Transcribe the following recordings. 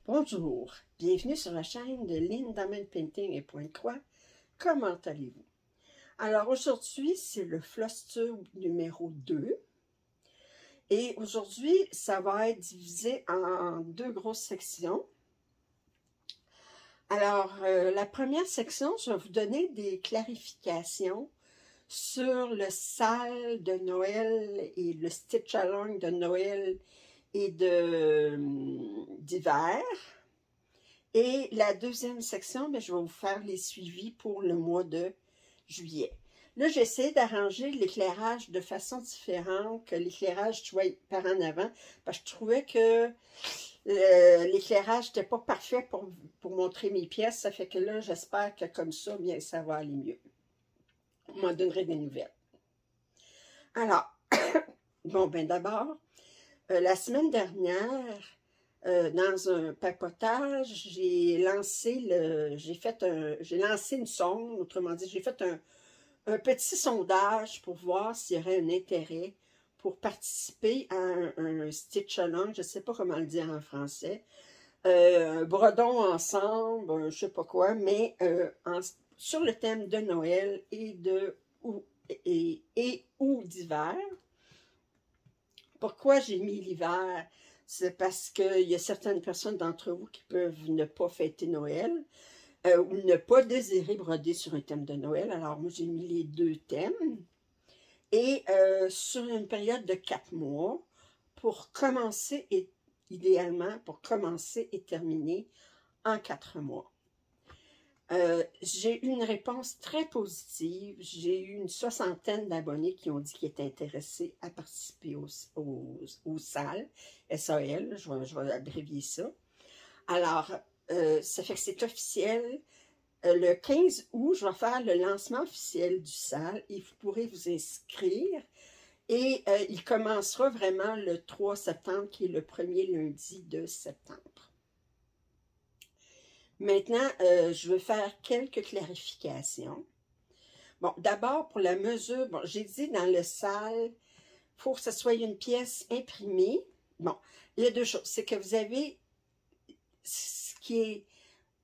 Bonjour, bienvenue sur la chaîne de Lynn Diamond Painting et Point Croix. Comment allez-vous? Alors aujourd'hui, c'est le floss tube numéro 2. Et aujourd'hui, ça va être divisé en deux grosses sections. Alors, la première section, je vais vous donner des clarifications sur le sale de Noël et le stitch along de Noël et d'hiver. Et la deuxième section, je vais vous faire les suivis pour le mois de juillet. Là, j'essaie d'arranger l'éclairage de façon différente que l'éclairage tu vois, par en avant, parce que je trouvais que l'éclairage n'était pas parfait pour montrer mes pièces. Ça fait que là, j'espère que comme ça, bien, ça va aller mieux. On m'en donnerait des nouvelles. Alors, bon, ben d'abord, la semaine dernière, dans un papotage, j'ai lancé une sonde, autrement dit, j'ai fait un petit sondage pour voir s'il y aurait un intérêt pour participer à un stitch along, je ne sais pas comment le dire en français, un bredon ensemble, je ne sais pas quoi, mais sur le thème de Noël et ou d'hiver. Pourquoi j'ai mis l'hiver? C'est parce qu'il y a certaines personnes d'entre vous qui peuvent ne pas fêter Noël ou ne pas désirer broder sur un thème de Noël. Alors, moi, j'ai mis les deux thèmes. Et sur une période de 4 mois, pour commencer, idéalement, pour commencer et terminer en 4 mois. J'ai eu une réponse très positive. J'ai eu une 60aine d'abonnés qui ont dit qu'ils étaient intéressés à participer au SAL, S-A-L, je vais abrévier ça. Alors, ça fait que c'est officiel. Le 15 août, je vais faire le lancement officiel du SAL et vous pourrez vous inscrire. Et il commencera vraiment le 3 septembre, qui est le premier lundi de septembre. Maintenant, je veux faire quelques clarifications. Bon, d'abord, pour la mesure, bon, j'ai dit dans le SAL, il faut que ce soit une pièce imprimée. Bon, il y a deux choses. C'est que vous avez ce qui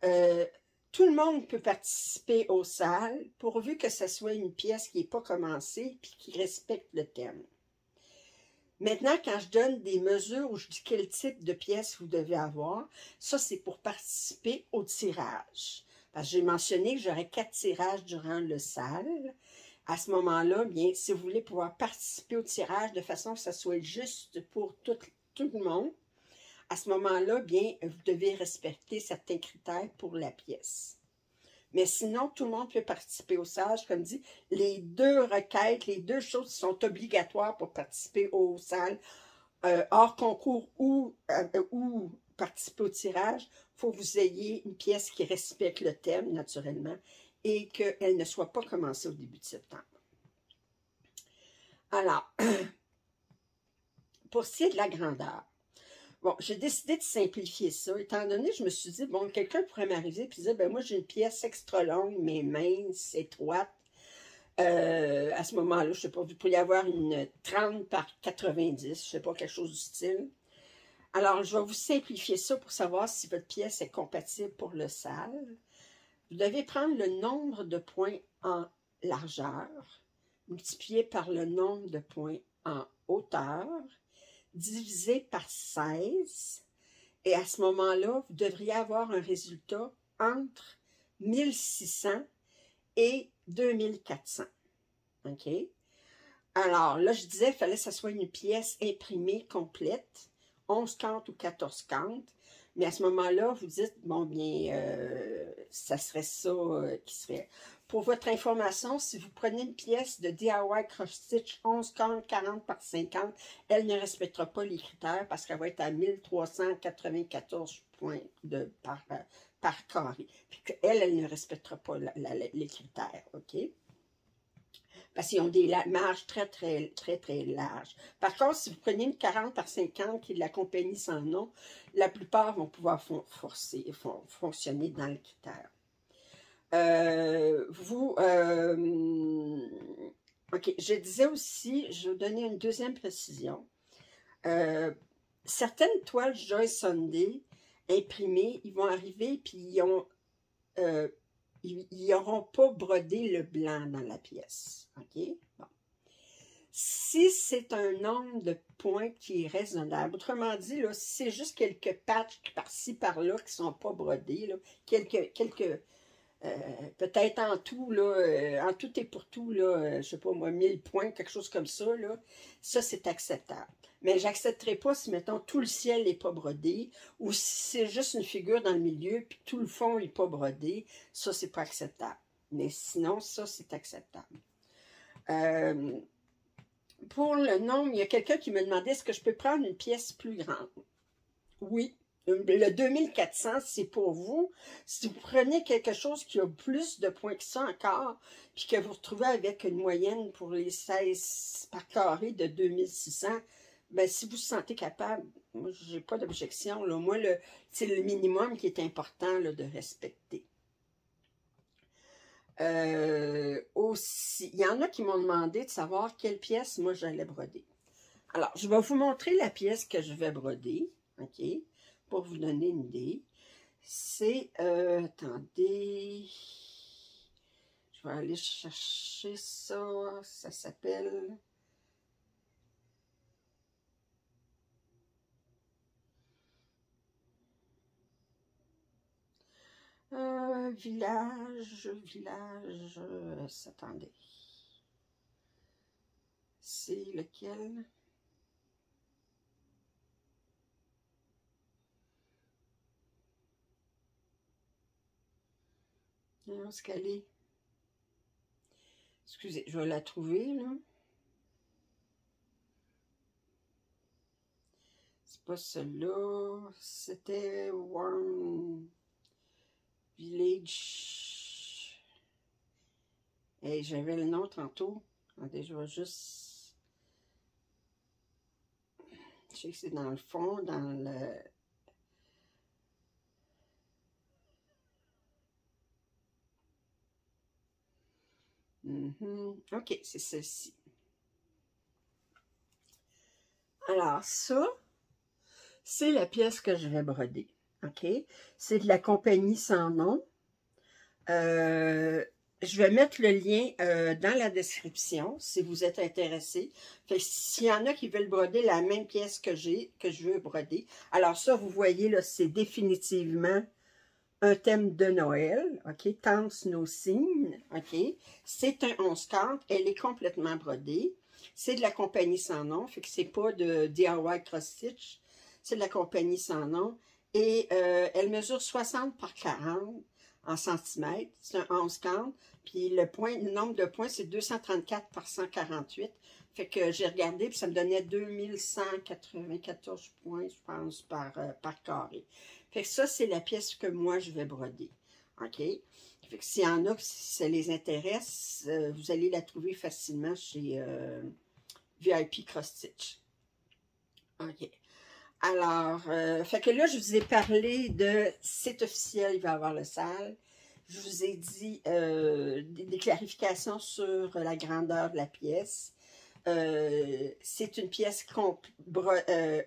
est... tout le monde peut participer au SAL, pourvu que ce soit une pièce qui n'est pas commencée et qui respecte le thème. Maintenant, quand je donne des mesures où je dis quel type de pièce vous devez avoir, ça, c'est pour participer au tirage. Parce que j'ai mentionné que j'aurais 4 tirages durant le SAL. À ce moment-là, bien, si vous voulez pouvoir participer au tirage de façon que ça soit juste pour tout le monde, à ce moment-là, bien, vous devez respecter certains critères pour la pièce. Mais sinon, tout le monde peut participer au SAL. Comme dit, les deux requêtes, les deux choses qui sont obligatoires pour participer au SAL, hors concours ou participer au tirage, il faut que vous ayez une pièce qui respecte le thème, naturellement, et qu'elle ne soit pas commencée au début de septembre. Alors, pour ce qui est de la grandeur, bon, j'ai décidé de simplifier ça, étant donné, je me suis dit, bon, quelqu'un pourrait m'arriver et dire, ben moi, j'ai une pièce extra longue, mais mince, étroite. À ce moment-là, je ne sais pas, vous pourriez avoir une 30 par 90, je ne sais pas, quelque chose du style. Alors, je vais vous simplifier ça pour savoir si votre pièce est compatible pour le SAL. Vous devez prendre le nombre de points en largeur, multiplié par le nombre de points en hauteur, divisé par 16, et à ce moment-là, vous devriez avoir un résultat entre 1600 et 2400. OK? Alors, là, je disais, il fallait que ce soit une pièce imprimée complète, 11 cantes ou 14 cantes, mais à ce moment-là, vous dites, bon, bien, ça serait ça qui serait. Pour votre information, si vous prenez une pièce de DIY Cross Stitch 11 cantes, 40 par 50, elle ne respectera pas les critères parce qu'elle va être à 1394 points par carré. Puis elle ne respectera pas les critères, OK? Parce qu'ils ont des marges très larges. Par contre, si vous prenez une 40 par 50 qui est de la compagnie sans nom, la plupart vont pouvoir fonctionner dans le critère. OK, je disais aussi, je vais vous donner une deuxième précision. Certaines toiles Joy Sunday, imprimés, ils vont arriver, puis ils n'auront pas brodé le blanc dans la pièce. OK? Bon. Si c'est un nombre de points qui est raisonnable, autrement dit, là, si c'est juste quelques patchs par-ci, par-là qui ne sont pas brodés, là, peut-être en tout, là, en tout et pour tout, là, je sais pas moi, 1000 points, quelque chose comme ça, là, ça c'est acceptable. Mais j'accepterai pas si, mettons, tout le ciel n'est pas brodé, ou si c'est juste une figure dans le milieu, puis tout le fond n'est pas brodé, ça c'est pas acceptable. Mais sinon, ça c'est acceptable. Pour le nombre, il y a quelqu'un qui me demandait est-ce que je peux prendre une pièce plus grande? Oui. Le 2400, c'est pour vous. Si vous prenez quelque chose qui a plus de points que ça encore, puis que vous retrouvez avec une moyenne pour les 16 par carré de 2600, ben si vous vous sentez capable, moi, j'ai pas d'objection. Moi, c'est le minimum qui est important là, de respecter. Aussi, il y en a qui m'ont demandé de savoir quelle pièce moi j'allais broder. Alors, je vais vous montrer la pièce que je vais broder, OK, pour vous donner une idée. C'est, attendez, je vais aller chercher ça, ça s'appelle... village, attendez. C'est lequel? Où est-ce qu'elle est? Excusez, je vais la trouver, là. C'est pas celle-là. C'était Warm Village. Et j'avais le nom tantôt. Attendez, je vais juste... Je sais que c'est dans le fond, dans le... OK, c'est celle-ci. Alors, ça, c'est la pièce que je vais broder. OK? C'est de la compagnie Sans Nom. Je vais mettre le lien dans la description si vous êtes intéressé. Fait que s'il y en a qui veulent broder la même pièce que je veux broder. Alors ça, vous voyez, là, c'est définitivement un thème de Noël, OK? Tante Snow Scene, OK? C'est un 11/40, elle est complètement brodée. C'est de la compagnie Sans Nom, fait que c'est pas de DIY Cross Stitch, c'est de la compagnie Sans Nom. Et elle mesure 60 par 40 en centimètres, c'est un 11/40, puis le nombre de points, c'est 234 par 148. Fait que j'ai regardé, puis ça me donnait 2194 points, je pense, par carré. Fait que ça, c'est la pièce que moi, je vais broder. OK? Fait que s'il y en a, si ça les intéresse, vous allez la trouver facilement chez VIP Cross Stitch. OK. Alors, fait que là, je vous ai parlé de c'est officiel, il va y avoir le sale. Je vous ai dit des clarifications sur la grandeur de la pièce. C'est une pièce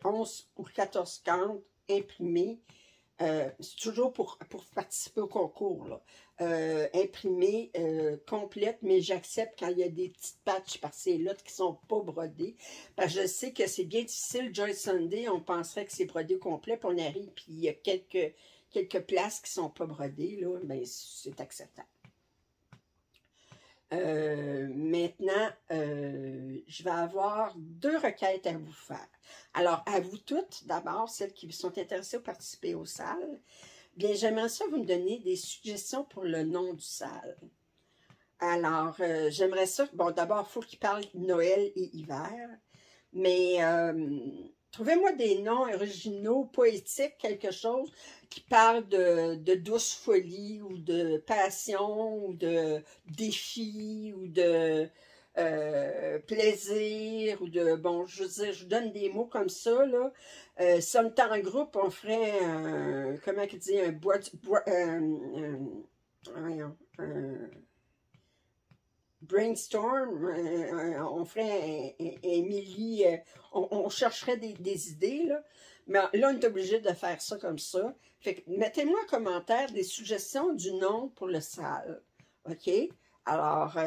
11 ou 14 cantes imprimée. C'est toujours pour participer au concours, là. Imprimée, complète, mais j'accepte quand il y a des petites patchs par-ci et là qui ne sont pas brodées. Parce que je sais que c'est bien difficile. Joy Sunday, on penserait que c'est brodé au complet, puis on arrive, puis il y a quelques places qui ne sont pas brodées, là, ben c'est acceptable. Maintenant, je vais avoir 2 requêtes à vous faire. Alors, à vous toutes, d'abord, celles qui sont intéressées à participer aux salles, bien, j'aimerais ça vous me donner des suggestions pour le nom du salle. Alors, j'aimerais ça, bon, d'abord, il faut qu'il parle Noël et hiver, mais trouvez-moi des noms originaux, poétiques, quelque chose qui parle de douce folie ou de passion ou de défi ou de plaisir ou de, bon, je veux dire, je vous donne des mots comme ça, là. Si on était en groupe, on ferait, comment il dit, un brainstorm, on ferait un milli, on chercherait des idées, là. Mais là, on est obligé de faire ça comme ça. Fait que mettez-moi en commentaire des suggestions du nom pour le sale. OK? Alors,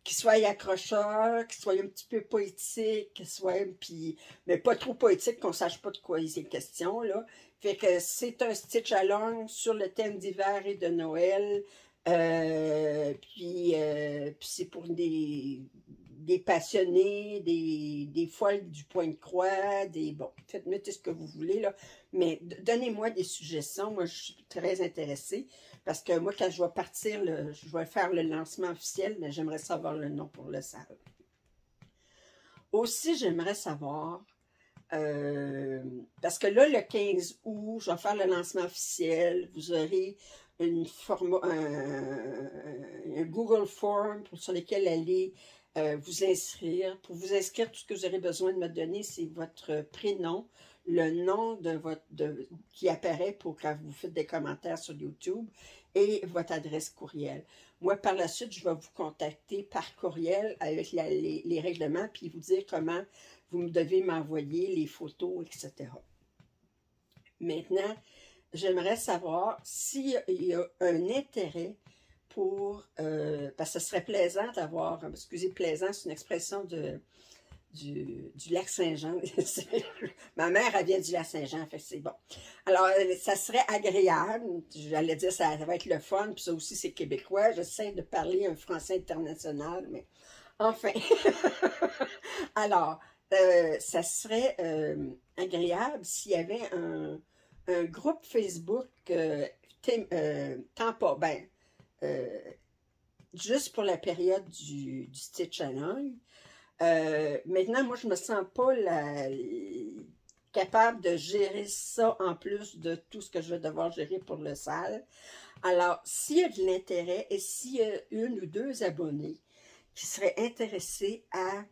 qu'il soit accrocheur, qu'il soit un petit peu poétique, qu'il soit, puis, mais pas trop poétique qu'on sache pas de quoi il est question, là. Fait que c'est un stitch along sur le thème d'hiver et de Noël. Puis c'est pour des passionnés, des folles du point de croix, bon, mettez ce que vous voulez, là. Mais donnez-moi des suggestions. Moi, je suis très intéressée. Parce que moi, quand je vais partir, je vais faire le lancement officiel, mais j'aimerais savoir le nom pour le salle. Aussi, j'aimerais savoir, parce que là, le 15 août, je vais faire le lancement officiel. Vous aurez un Google Form sur lequel aller vous inscrire. Pour vous inscrire, tout ce que vous aurez besoin de me donner, c'est votre prénom, le nom qui apparaît pour quand vous faites des commentaires sur YouTube et votre adresse courriel. Moi, par la suite, je vais vous contacter par courriel avec les règlements puis vous dire comment vous devez m'envoyer les photos, etc. Maintenant, j'aimerais savoir s'il y a un intérêt pour, parce que ce serait plaisant d'avoir, excusez, plaisant, c'est une expression du lac Saint-Jean. Ma mère, elle vient du lac Saint-Jean, fait que c'est bon. Alors, ça serait agréable, j'allais dire ça va être le fun, puis ça aussi c'est québécois, j'essaie de parler un français international, mais enfin. Alors, ça serait agréable s'il y avait un groupe Facebook juste pour la période du Stitch Along. Maintenant, moi, je me sens pas capable de gérer ça en plus de tout ce que je vais devoir gérer pour le salle. Alors, s'il y a de l'intérêt et s'il y a une ou deux abonnés qui seraient intéressés à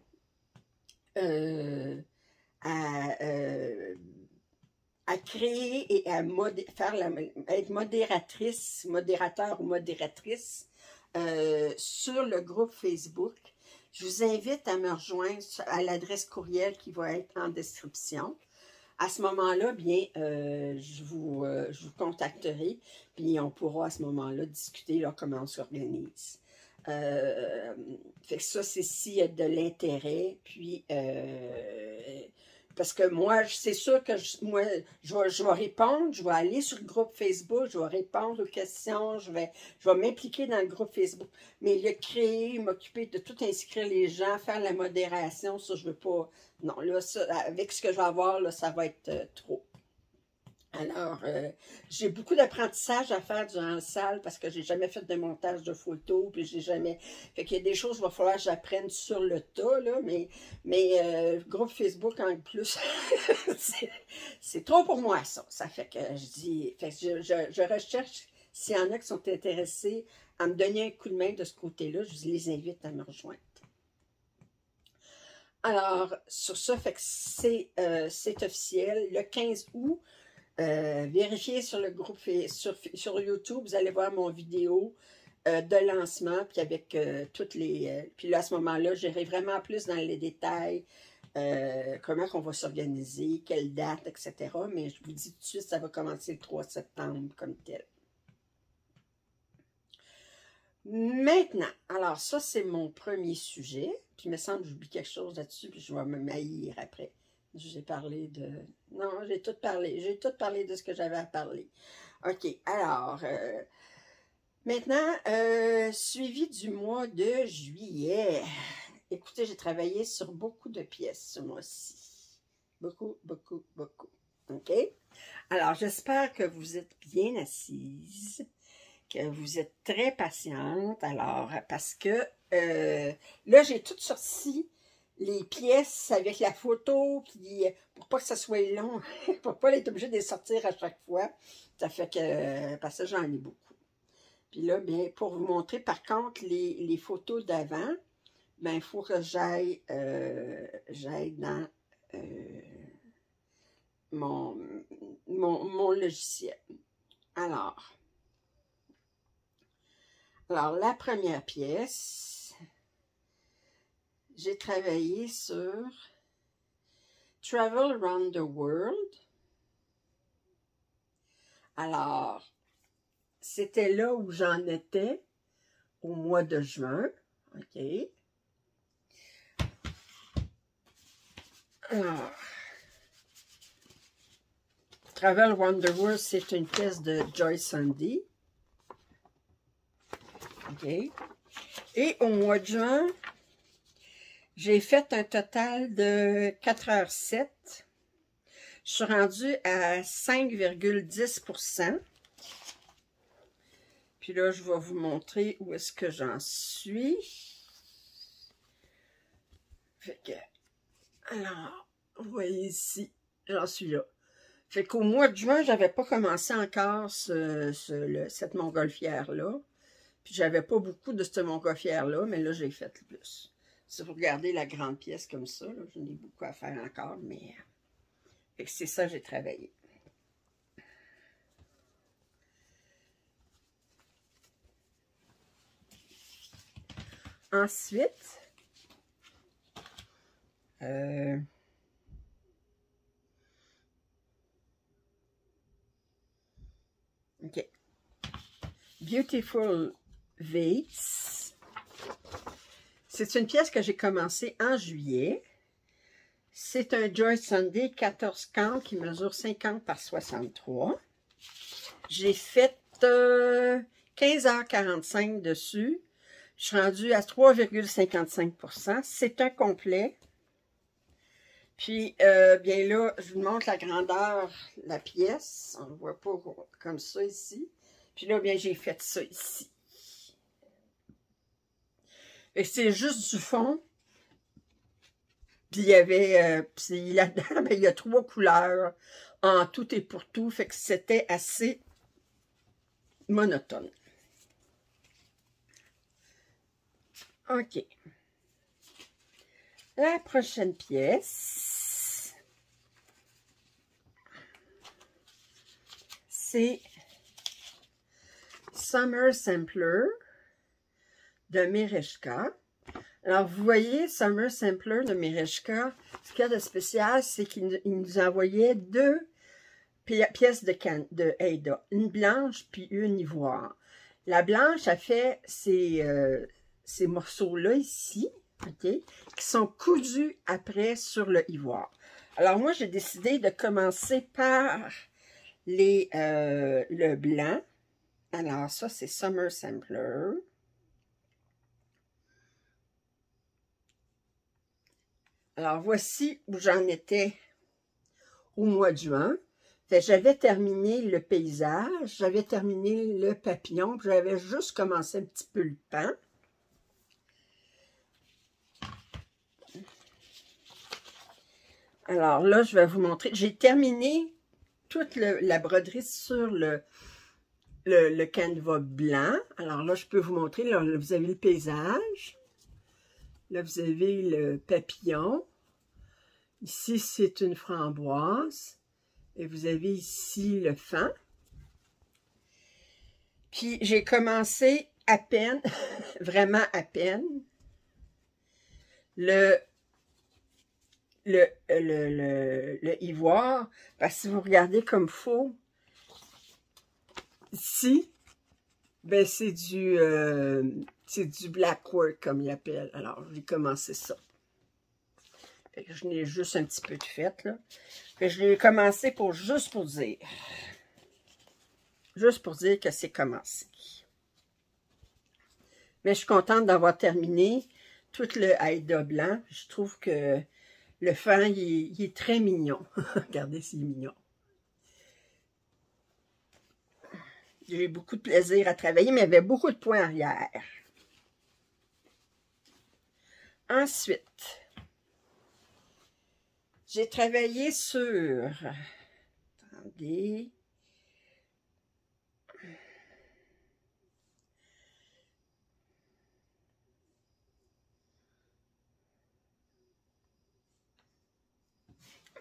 créer et à être modérateur ou modératrice sur le groupe Facebook, je vous invite à me rejoindre à l'adresse courriel qui va être en description. À ce moment-là, bien, je vous contacterai, puis on pourra à ce moment-là discuter là, comment on s'organise. Fait que ça, c'est s'il y a de l'intérêt, puis parce que moi, c'est sûr que je vais répondre, je vais aller sur le groupe Facebook, je vais répondre aux questions, je vais m'impliquer dans le groupe Facebook. Mais le créer, m'occuper de tout inscrire les gens, faire la modération, ça, je veux pas. Non, là, ça, avec ce que je vais avoir, là, ça va être trop. Alors, j'ai beaucoup d'apprentissage à faire durant la salle parce que j'ai jamais fait de montage de photos, puis j'ai jamais... Fait qu'il y a des choses qu'il va falloir que j'apprenne sur le tas, là, mais groupe Facebook en plus, c'est trop pour moi, ça. Ça fait que je dis... Fait que je recherche s'il y en a qui sont intéressés à me donner un coup de main de ce côté-là, je les invite à me rejoindre. Alors, sur ça, fait que c'est officiel. Le 15 août, vérifiez sur le groupe sur YouTube, vous allez voir mon vidéo de lancement, puis avec toutes les... puis là, à ce moment-là, j'irai vraiment plus dans les détails, comment on va s'organiser, quelle date, etc. Mais je vous dis tout de suite, ça va commencer le 3 septembre comme tel. Maintenant, alors ça, c'est mon premier sujet. Puis il me semble que j'oublie quelque chose là-dessus, puis je vais me maillir après. J'ai parlé de... Non, j'ai tout parlé. J'ai tout parlé de ce que j'avais à parler. OK, alors... maintenant, suivi du mois de juillet. Écoutez, j'ai travaillé sur beaucoup de pièces ce mois-ci. Beaucoup, beaucoup, beaucoup. OK? Alors, j'espère que vous êtes bien assises, que vous êtes très patiente. Alors, parce que là, j'ai tout sorti les pièces avec la photo, puis pour pas que ça soit long, pour pas être obligé de les sortir à chaque fois. Ça fait que, parce que j'en ai beaucoup. Puis là, bien, pour vous montrer, par contre, les photos d'avant, bien, il faut que j'aille dans mon logiciel. Alors, la première pièce, j'ai travaillé sur Travel Around the World. Alors, c'était là où j'en étais au mois de juin. OK. Alors, Travel Wonderworld, c'est une pièce de Joyce Sandy. OK. Et au mois de juin, j'ai fait un total de 4h07. Je suis rendue à 5,10%. Puis là, je vais vous montrer où est-ce que j'en suis. Fait que, alors, vous voyez ici, j'en suis là. Fait qu'au mois de juin, j'avais pas commencé encore cette montgolfière-là. Puis j'avais pas beaucoup de cette montgolfière-là, mais là, j'ai fait le plus. Si vous regardez la grande pièce comme ça, là, j'en ai beaucoup à faire encore, mais c'est ça que j'ai travaillé. Ensuite, OK. Beautiful Vase. C'est une pièce que j'ai commencé en juillet. C'est un Joyce Sandy 14 cantes qui mesure 50 par 63. J'ai fait 15h45 dessus. Je suis rendue à 3,55%. C'est un complet. Puis, bien là, je vous montre la grandeur de la pièce. On ne voit pas comme ça ici. Puis là, bien, j'ai fait ça ici. Et c'est juste du fond. Puis il y avait, puis là-dedans, ben, il y a 3 couleurs en tout et pour tout. Fait que c'était assez monotone. OK. La prochaine pièce, c'est Summer Sampler de Mereshka. Alors, vous voyez, Summer Sampler de Mereshka, ce qu'il y a de spécial, c'est qu'il nous envoyait 2 pièces de Aida, une blanche puis une ivoire. La blanche a fait ces morceaux-là ici, OK, qui sont cousus après sur le ivoire. Alors, moi, j'ai décidé de commencer par le blanc. Alors, ça, c'est Summer Sampler. Alors, voici où j'en étais au mois de juin. J'avais terminé le paysage, j'avais terminé le papillon, j'avais juste commencé un petit peu le pan. Alors là, je vais vous montrer. J'ai terminé toute la broderie sur le canevas blanc. Alors là, je peux vous montrer. Là, vous avez le paysage. Là, vous avez le papillon. Ici, c'est une framboise. Et vous avez ici le fan. Puis, j'ai commencé à peine, vraiment à peine, le ivoire. Parce que si vous regardez comme il faut, ici, ben c'est du black work, comme il appelle. Alors, j'ai commencé ça. Fait que je n'ai juste un petit peu de fait, là. Fait que je l'ai commencé juste pour dire. Juste pour dire que c'est commencé. Mais je suis contente d'avoir terminé tout le Aida blanc. Je trouve que le fan, il est très mignon. Regardez s'il est mignon. J'ai eu beaucoup de plaisir à travailler, mais il y avait beaucoup de points arrière. Ensuite, j'ai travaillé sur... Attendez...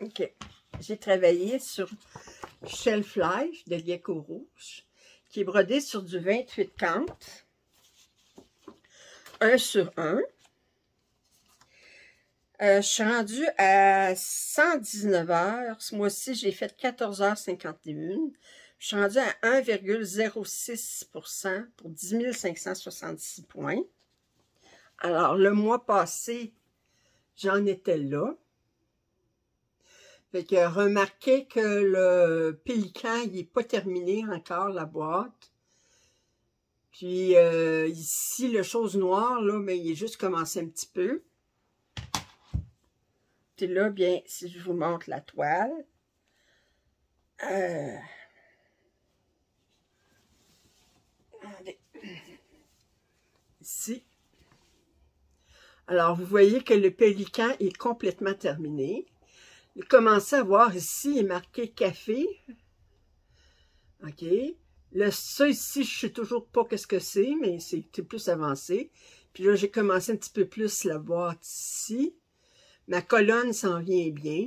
OK. J'ai travaillé sur Shelf Life de Gecko Rouge, qui est brodé sur du 28 cantes, 1 sur 1. Je suis rendue à 119 heures. Ce mois-ci, j'ai fait 14h51. Je suis rendue à 1,06% pour 10 566 points. Alors, le mois passé, j'en étais là. Fait que remarquez que le pélican, il n'est pas terminé encore, la boîte. Puis ici, le chose noire, là, mais il est juste commencé un petit peu. Et là, bien, si je vous montre la toile. Regardez. Ici. Alors, vous voyez que le pélican est complètement terminé. Vous commencez à voir ici, il est marqué café. OK. Là, ça ici, je sais toujours pas qu'est-ce que c'est, mais c'est plus avancé. Puis là, j'ai commencé un petit peu plus la boîte ici. Ma colonne s'en vient bien.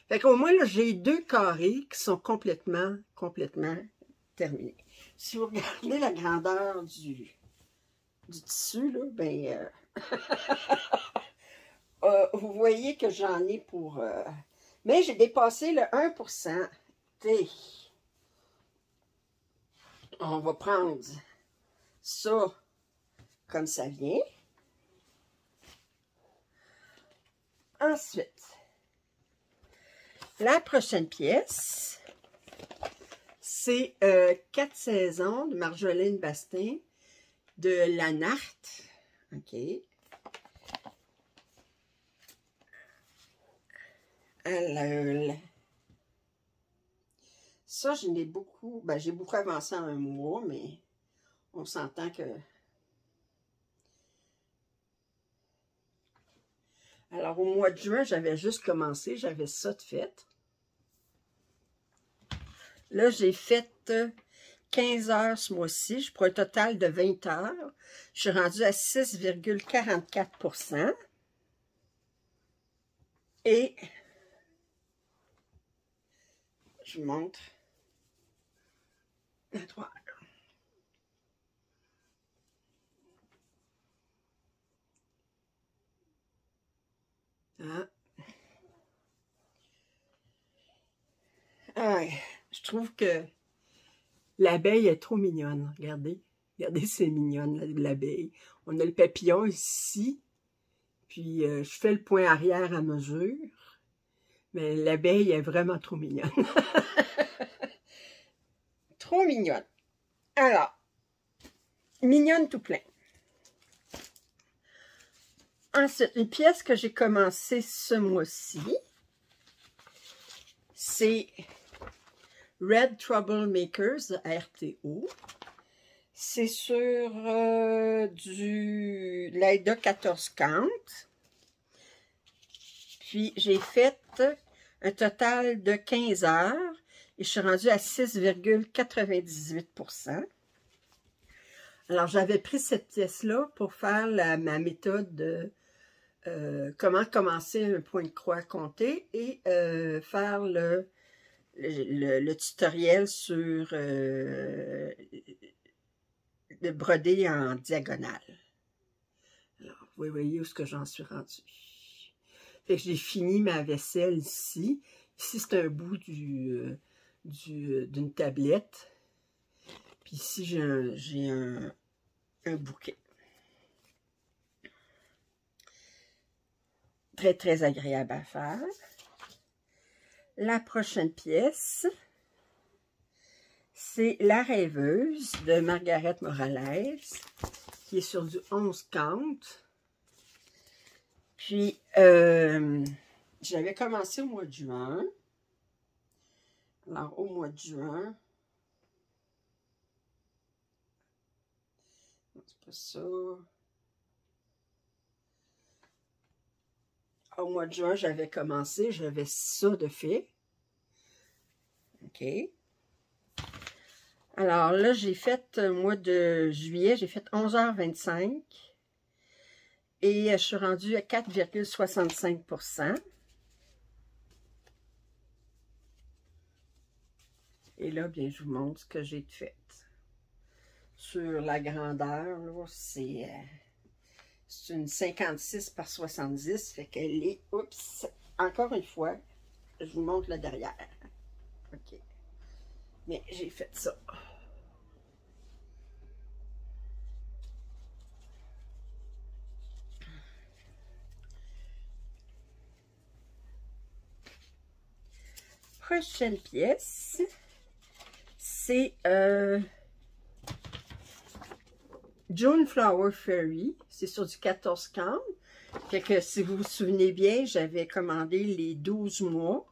Fait qu'au moins, là, j'ai 2 carrés qui sont complètement terminés. Si vous regardez la grandeur du tissu, là, ben, vous voyez que j'en ai pour... mais j'ai dépassé le 1%. T'sais, on va prendre ça comme ça vient. Ensuite, la prochaine pièce, c'est 4 saisons de Marjolaine Bastin de la Narte. OK. Alors, ça, je n'ai beaucoup, ben, j'ai beaucoup avancé en un mois, mais on s'entend que... Alors, au mois de juin, j'avais juste commencé, j'avais ça de fait. Là, j'ai fait 15 heures ce mois-ci, pour un total de 20 heures. Je suis rendue à 6,44%. Et je vous montre la toile. Ah, je trouve que l'abeille est trop mignonne. Regardez. Regardez, c'est mignonne, l'abeille. On a le papillon ici. Puis, je fais le point arrière à mesure. Mais l'abeille est vraiment trop mignonne. Trop mignonne. Alors, mignonne tout plein. Ensuite, une pièce que j'ai commencé ce mois-ci, c'est Red Troublemakers de RTO. C'est sur du l'AIDA 14 count. Puis, j'ai fait un total de 15 heures et je suis rendue à 6,98%. Alors, j'avais pris cette pièce-là pour faire ma méthode de comment commencer un point de croix compté et faire le tutoriel sur le brodé en diagonale. Alors, vous voyez où est-ce que j'en suis rendue. Fait que j'ai fini ma vaisselle ici. Ici, c'est un bout d'une tablette. Puis ici, j'ai un bouquet. Très, très agréable à faire. La prochaine pièce, c'est La rêveuse de Margaret Morales, qui est sur du 11 count. Puis, j'avais commencé au mois de juin. Alors, au mois de juin, c'est pas ça. Au mois de juin, j'avais commencé, j'avais ça de fait. OK. Alors là, j'ai fait, mois de juillet, j'ai fait 11h25. Et je suis rendue à 4,65%. Et là, bien, je vous montre ce que j'ai fait. Sur la grandeur, là, c'est C'est une 56 par 70, fait qu'elle est, oups, encore une fois, je vous montre le derrière. OK. Mais j'ai fait ça. Prochaine pièce, c'est June Flower Fairy. C'est sur du 14 cambre. Fait que si vous vous souvenez bien, j'avais commandé les 12 mois.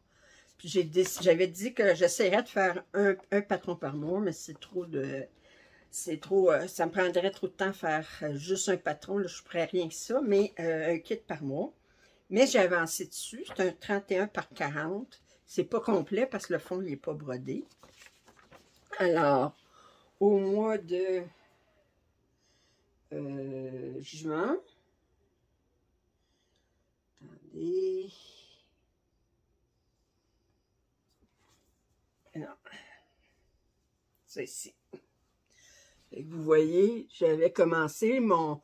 Puis j'avais dit que j'essaierais de faire un patron par mois, mais c'est trop de... C'est trop... ça me prendrait trop de temps faire juste un patron. Là, je ne ferais rien que ça, mais un kit par mois. Mais j'ai avancé dessus. C'est un 31 par 40. C'est pas complet parce que le fond, il n'est pas brodé. Alors, au mois de juin, attendez, non, c'est ici. Et vous voyez, j'avais commencé, ma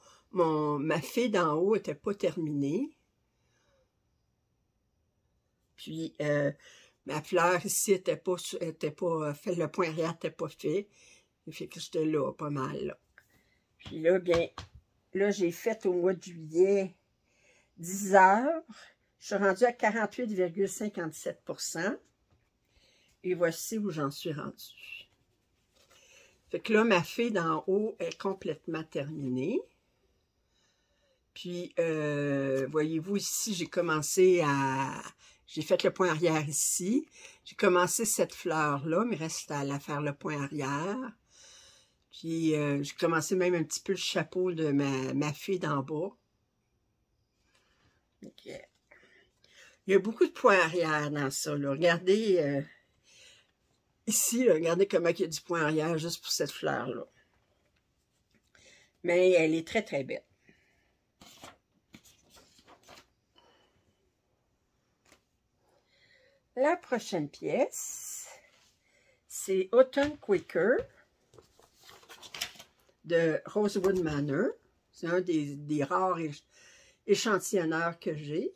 fille d'en haut n'était pas terminée. Puis, ma fleur ici était pas fait, le point arrière n'était pas fait. Fait que j'étais là, pas mal, là. Puis là, bien, là, j'ai fait au mois de juillet 10 heures. Je suis rendue à 48,57 %. Et voici où j'en suis rendue. Fait que là, ma fille d'en haut est complètement terminée. Puis, voyez-vous, ici, j'ai commencé à... J'ai fait le point arrière ici. J'ai commencé cette fleur-là, mais il reste à la faire le point arrière. Puis, j'ai commencé même un petit peu le chapeau de ma fille d'en bas. Okay. Il y a beaucoup de points arrière dans ça, là. Regardez, ici, là, regardez comment il y a du point arrière juste pour cette fleur-là. Mais elle est très, très belle. La prochaine pièce, c'est Autumn Quaker de Rosewood Manor. C'est un des rares échantillonneurs que j'ai.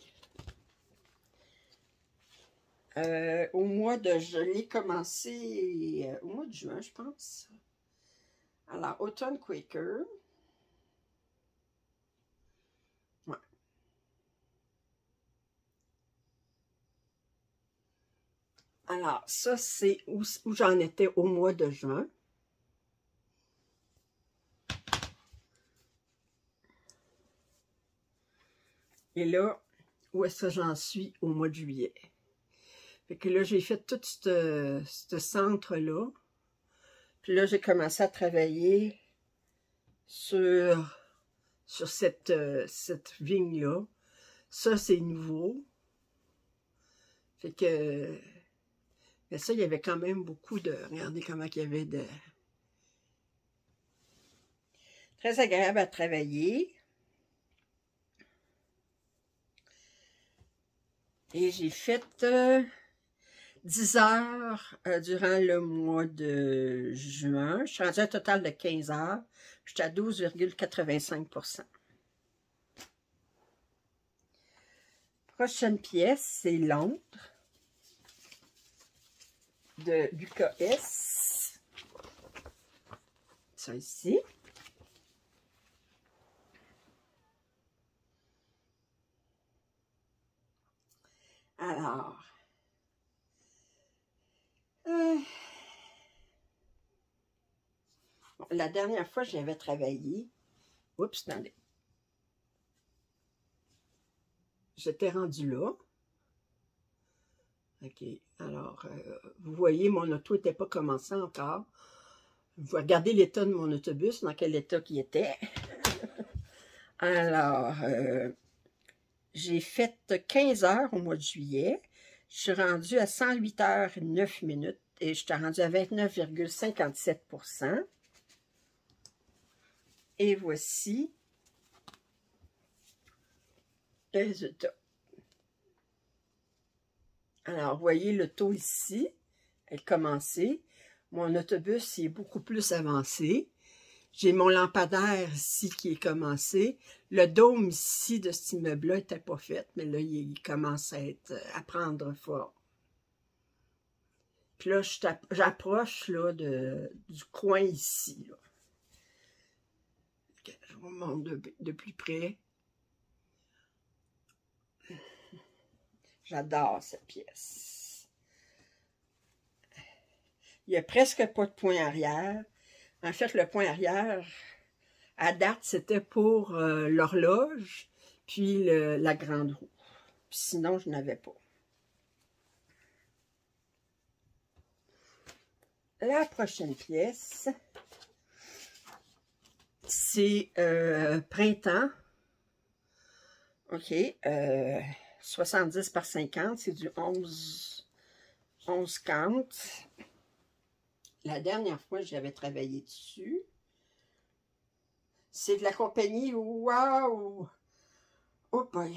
Au mois de... Je l'ai commencé au mois de juin, je pense. Alors, Autumn Quaker. Ouais. Alors, ça, c'est où j'en étais au mois de juin. Et là, où est-ce que j'en suis au mois de juillet? Fait que là, j'ai fait tout ce centre-là. Puis là, j'ai commencé à travailler sur cette vigne-là. Ça, c'est nouveau. Fait que... Mais ça, il y avait quand même beaucoup de... Regardez comment il y avait de... Très agréable à travailler. Et j'ai fait 10 heures durant le mois de juin. Je suis rendue à un total de 15 heures. J'étais à 12,85 %. Prochaine pièce, c'est Londres de l'UKS. Ça ici. Alors, bon, la dernière fois, j'avais travaillé. Oups, attendez. J'étais rendue là. OK. Alors, vous voyez, mon auto n'était pas commencé encore. Vous regardez l'état de mon autobus, dans quel état qu'il était. Alors, j'ai fait 15 heures au mois de juillet. Je suis rendue à 108 heures 9 minutes et je suis rendue à 29,57 %. Et voici le résultat. Alors, vous voyez le taux ici, elle commencé. Mon autobus est beaucoup plus avancé. J'ai mon lampadaire ici qui est commencé. Le dôme ici de cet immeuble-là n'était pas fait, mais là, il commence à prendre forme. Puis là, j'approche là du coin ici. Là. Je vous montre de plus près. J'adore cette pièce. Il n'y a presque pas de point arrière. En fait, le point arrière, à date, c'était pour l'horloge, puis la grande roue. Puis sinon, je n'avais pas. La prochaine pièce, c'est printemps. OK. 70 par 50, c'est du 11 count. La dernière fois, j'avais travaillé dessus. C'est de la compagnie Wow! Oh boy!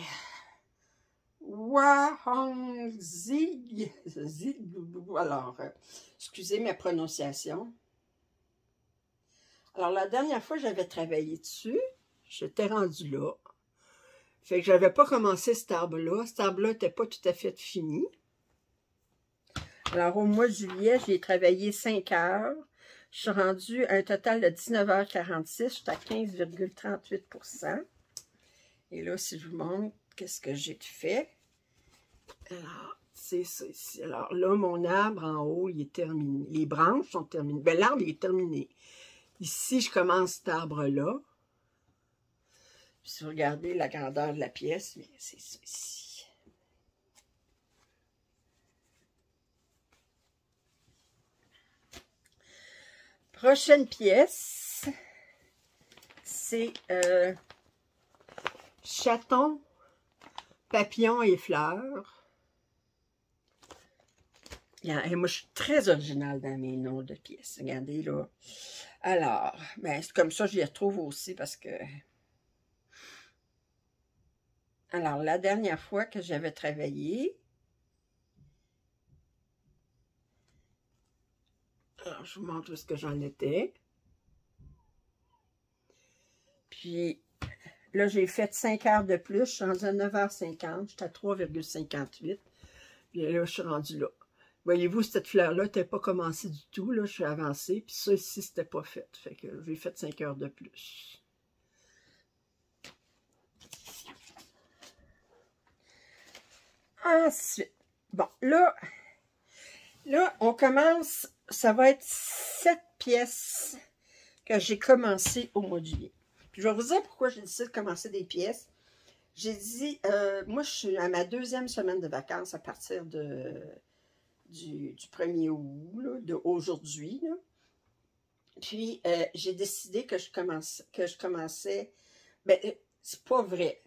Zig. Alors, excusez ma prononciation. Alors, la dernière fois, j'avais travaillé dessus. J'étais rendue là. Fait que j'avais pas commencé cet arbre-là. Cet arbre-là n'était pas tout à fait fini. Alors, au mois de juillet, j'ai travaillé 5 heures. Je suis rendue à un total de 19h46. Je suis à 15,38 %. Et là, si je vous montre qu'est-ce que j'ai fait. Alors, c'est ça ici. Alors là, mon arbre en haut, il est terminé. Les branches sont terminées. Ben, l'arbre, il est terminé. Ici, je commence cet arbre-là. Si vous regardez la grandeur de la pièce, c'est ça ici. Prochaine pièce, c'est chaton, papillon et fleurs. Et moi, je suis très originale dans mes noms de pièces. Regardez là. Alors, ben, c'est comme ça que je les retrouve aussi parce que... Alors, la dernière fois que j'avais travaillé... Alors, je vous montre où est-ce que j'en étais. Puis, là, j'ai fait 5 heures de plus. Je suis rendue à 9h50. J'étais à 3,58. Puis là, je suis rendue là. Voyez-vous, cette fleur-là n'était pas commencée du tout. Là, je suis avancée. Puis ça, ici, c'était pas fait. Fait que j'ai fait 5 heures de plus. Ensuite, bon, là, on commence, ça va être 7 pièces que j'ai commencé au mois de juillet. Puis je vais vous dire pourquoi j'ai décidé de commencer des pièces. J'ai dit, moi, je suis à ma 2e semaine de vacances à partir du 1er août, d'aujourd'hui. Puis, j'ai décidé que je commençais, ben, c'est pas vrai.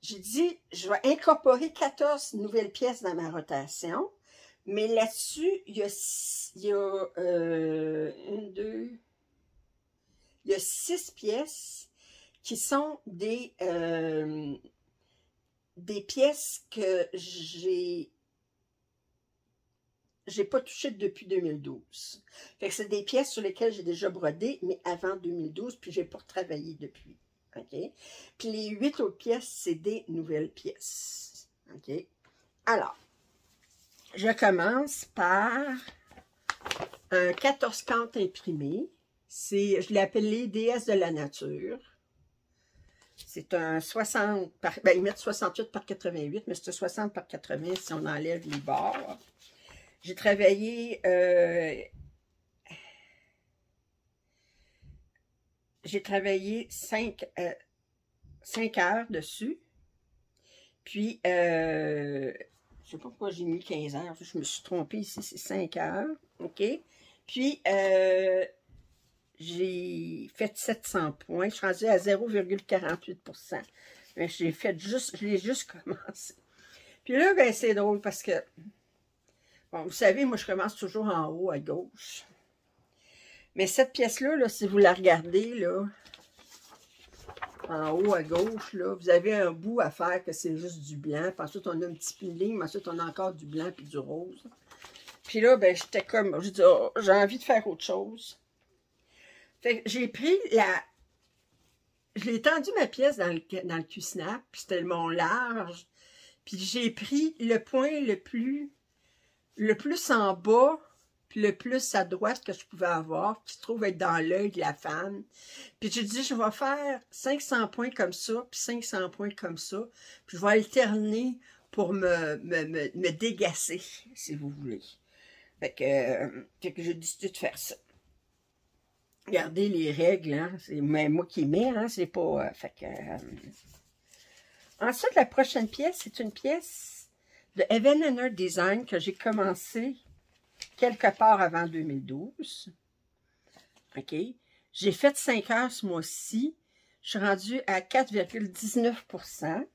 J'ai dit, je vais incorporer 14 nouvelles pièces dans ma rotation, mais là-dessus, il y a 6 pièces qui sont des pièces que j'ai pas touchées depuis 2012. Fait que c'est des pièces sur lesquelles j'ai déjà brodé, mais avant 2012, puis j'ai pas retravaillé depuis. OK? Puis les 8 autres pièces, c'est des nouvelles pièces. OK? Alors, je commence par un 14 cantes imprimé. Je l'ai appelé Déesse de la nature. C'est un 60 par... Ben, ils mettent 68 par 88, mais c'est 60 par 80 si on enlève les bords. J'ai travaillé... J'ai travaillé 5 heures dessus. Puis, je ne sais pas pourquoi j'ai mis 15 heures. Je me suis trompée ici, c'est 5 heures. OK? Puis, j'ai fait 700 points. Je suis rendue à 0,48 %. Mais je l'ai juste commencé. Puis là, ben, c'est drôle parce que, bon, vous savez, moi, je commence toujours en haut à gauche. Mais cette pièce-là, là, si vous la regardez, là, en haut à gauche, là, vous avez un bout à faire que c'est juste du blanc. Puis ensuite, on a un petit peu de ligne, mais ensuite, on a encore du blanc puis du rose. Puis là, ben, j'étais comme, j'ai dit, oh, j'ai envie de faire autre chose. Fait que j'ai pris la... J'ai tendu ma pièce dans le cul-snap, puis c'était mon large. Puis j'ai pris le point le plus en bas, puis le plus à droite que je pouvais avoir, qui se trouve être dans l'œil de la femme. Puis j'ai dit, je vais faire 500 points comme ça, puis 500 points comme ça. Puis je vais alterner pour me dégacer, si vous voulez. Fait que j'ai décidé de faire ça. Regardez les règles, hein, c'est moi qui mets, hein, c'est pas... Ensuite, la prochaine pièce, c'est une pièce de Evan & Design que j'ai commencé quelque part avant 2012. OK? J'ai fait 5 heures ce mois-ci. Je suis rendue à 4,19 %.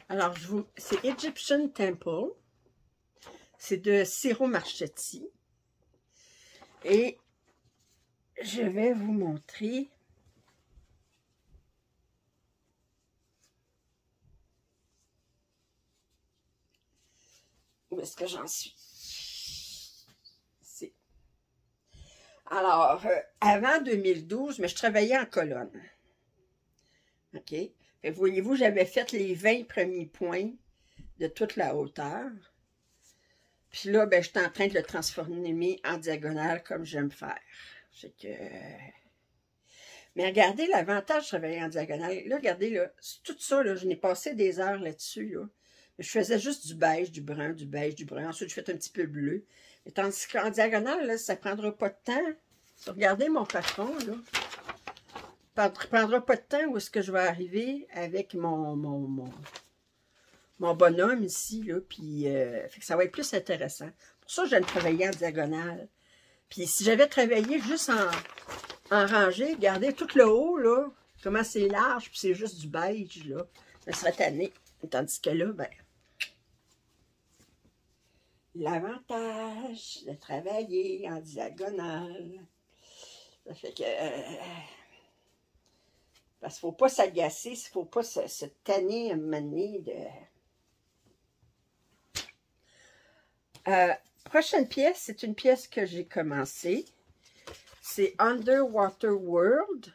Alors, c'est Egyptian Temple. C'est de Ciro Marchetti. Et je vais vous montrer. Où est-ce que j'en suis? Alors, avant 2012, mais je travaillais en colonne. OK? Voyez-vous, j'avais fait les 20 premiers points de toute la hauteur. Puis là, ben, j'étais en train de le transformer en diagonale comme j'aime faire. C'est que... Mais regardez l'avantage de travailler en diagonale. Là, regardez, là, tout ça, là, je n'ai passé des heures là-dessus, là. Je faisais juste du beige, du brun, du beige, du brun. Ensuite, je fais un petit peu bleu. Et tandis qu'en diagonale, là, ça ne prendra pas de temps. Regardez mon patron, là. Ça ne prendra pas de temps où est-ce que je vais arriver avec mon bonhomme ici, là. Puis, fait que ça va être plus intéressant. Pour ça, j'aime travailler en diagonale. Puis, si j'avais travaillé juste en rangée, regardez tout le haut, là, comment c'est large, puis c'est juste du beige, là. Ça serait tanné. Tandis que là, ben, l'avantage de travailler en diagonale, ça fait que, parce qu'il ne faut pas s'agacer, il ne faut pas se tanner à un moment donné de... prochaine pièce, c'est une pièce que j'ai commencée. C'est Underwater World.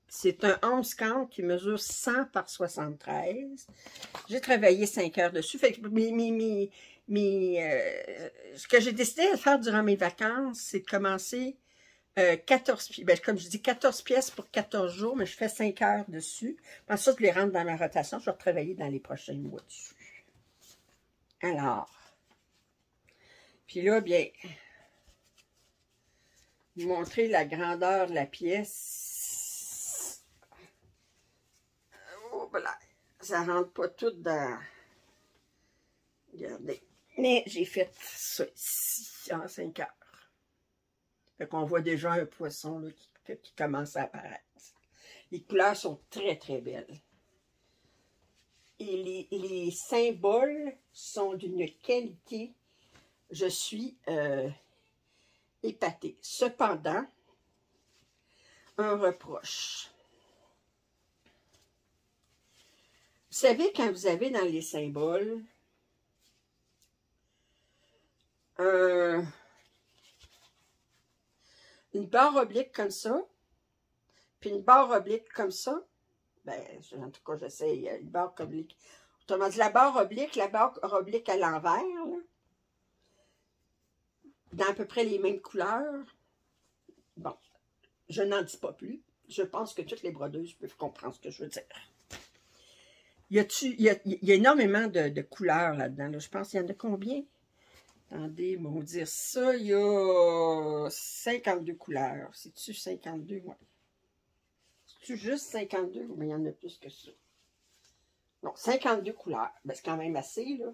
C'est un 11 count qui mesure 100 par 73. J'ai travaillé 5 heures dessus. Fait que ce que j'ai décidé de faire durant mes vacances, c'est de commencer 14 pièces. Ben, comme je dis, 14 pièces pour 14 jours, mais je fais 5 heures dessus. Ensuite, je les rentre dans ma rotation. Je vais retravailler dans les prochains mois dessus. Alors, puis là, bien, vous montrer la grandeur de la pièce. Oh, voilà. Ça rentre pas tout dans... Regardez. Mais j'ai fait ça ici en 5 heures. Fait qu'on voit déjà un poisson là, qui commence à apparaître. Les couleurs sont très, très belles. Et les symboles sont d'une qualité... Je suis épatée. Cependant, un reproche. Vous savez, quand vous avez dans les symboles une barre oblique comme ça, puis une barre oblique comme ça, ben, en tout cas, j'essaie une barre oblique. Autrement dit, la barre oblique à l'envers, dans à peu près les mêmes couleurs. Bon, je n'en dis pas plus. Je pense que toutes les brodeuses peuvent comprendre ce que je veux dire. Il y a énormément de couleurs là-dedans. Là. Je pense qu'il y en a combien? Attendez, on va dire ça. Il y a 52 couleurs. C'est-tu 52? Ouais. C'est-tu juste 52? Ou bien il y en a plus que ça? Non, 52 couleurs. Ben, c'est quand même assez, là.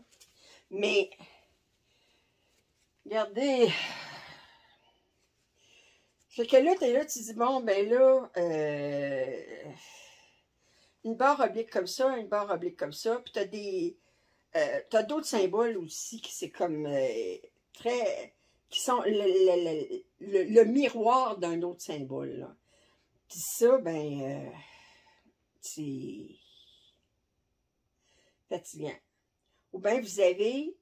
Mais, regardez. Fait que là, t'es là, tu dis, bon, ben là, une barre oblique comme ça, une barre oblique comme ça, puis t'as d'autres symboles aussi qui c'est comme qui sont le miroir d'un autre symbole, là. Puis ça, ben, c'est fatigant. Ou bien vous avez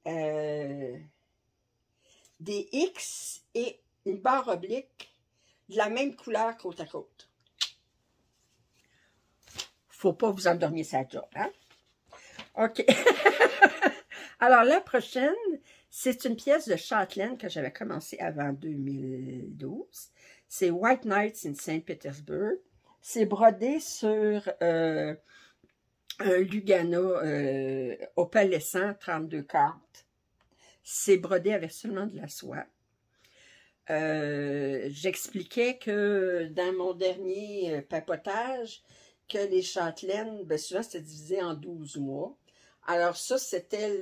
des X et une barre oblique de la même couleur côte à côte. faut pas vous endormir sa job, hein? OK. Alors, la prochaine, c'est une pièce de Châtelaine que j'avais commencé avant 2012. C'est White Nights in Saint Petersburg. C'est brodé sur un Lugana opalescent 32 cartes. C'est brodé avec seulement de la soie. J'expliquais que dans mon dernier papotage, que les châtelaines, ben souvent c'était divisé en 12 mois. Alors ça, c'était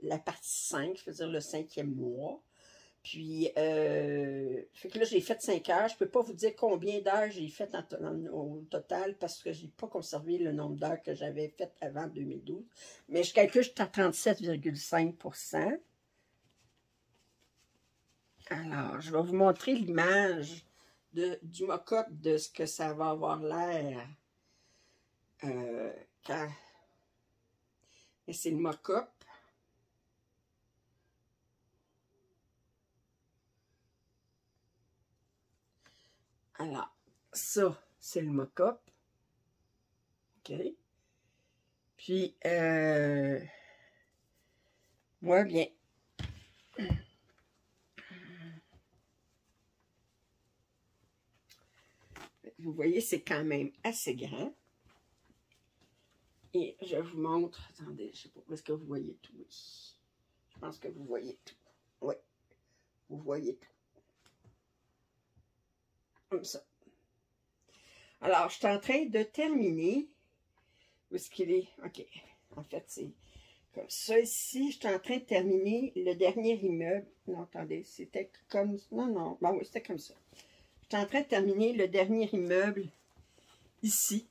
la partie 5, je veux dire le 5e mois. Puis, fait que là, j'ai fait 5 heures. Je ne peux pas vous dire combien d'heures j'ai fait au total parce que je n'ai pas conservé le nombre d'heures que j'avais fait avant 2012. Mais je calcule, j'étais à 37,5%. Alors, je vais vous montrer l'image du mock-up de ce que ça va avoir l'air quand... Et c'est le mock-up. Alors, ça, c'est le mock-up. OK. Puis, moi, bien, vous voyez, c'est quand même assez grand. Et je vous montre, attendez, je ne sais pas, est-ce que vous voyez tout? Oui. Je pense que vous voyez tout. Oui, vous voyez tout. Comme ça. Alors, je suis en train de terminer. Où est-ce qu'il est? OK. En fait, c'est comme ça ici. Je suis en train de terminer le dernier immeuble. Non, attendez, c'était comme... Non, non. Ben oui, c'était comme ça. Je suis en train de terminer le dernier immeuble ici.